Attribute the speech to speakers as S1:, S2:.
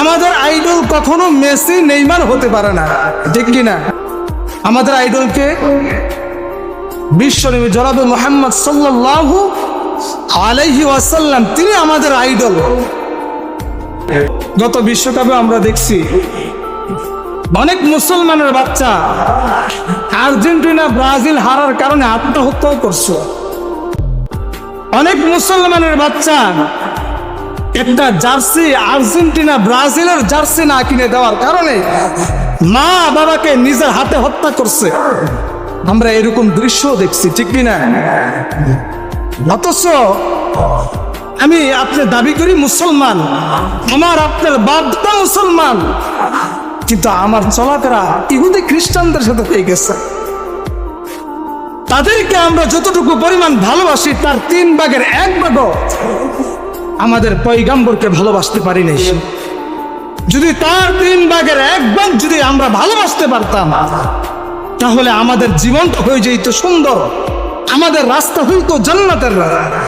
S1: আমাদের আইডল কখনো Messi Neymar হতে পারে না, ঠিক কিনা? আমাদের আইডলকে বিশ্বনবী জনাবে মুহাম্মদ সাল্লাল্লাহু আলাইহি ওয়াসাল্লাম, তিনি আমাদের আইডল। গত বিশ্বকাপে আমরা দেখছি অনেক মুসলমানের বাচ্চা আর্জেন্টিনা ব্রাজিল হারার কারণে আত্মহত্যা করছে। অনেক মুসলমানের বাচ্চা একটা জার্সি, আর্জেন্টিনা ব্রাজিলের জার্সি না কিনে দেওয়ার কারণে মা বাবাকে নিজের হাতে হত্যা করছে। আমরা এরকম দৃশ্য দেখছি, ঠিক কিনা? অথচ আমি আপনি দাবি করি মুসলমান, আমার আপনার বাপটা মুসলমান, কিন্তু আমার চলাফেরা ইহুদি খ্রিস্টানদের সাথে হয়ে গেছে। তাদেরকে আমরা যতটুকু পরিমাণ ভালোবাসি তার 1/3 আমাদের পয়গম্বরকে ভালোবাসতে পারি নাই। যদি তার 1/3 যদি আমরা ভালোবাসতে পারতাম, তাহলে আমাদের জীবনটা হয়ে যেত সুন্দর, আমাদের রাস্তা হইতো জান্নাতের।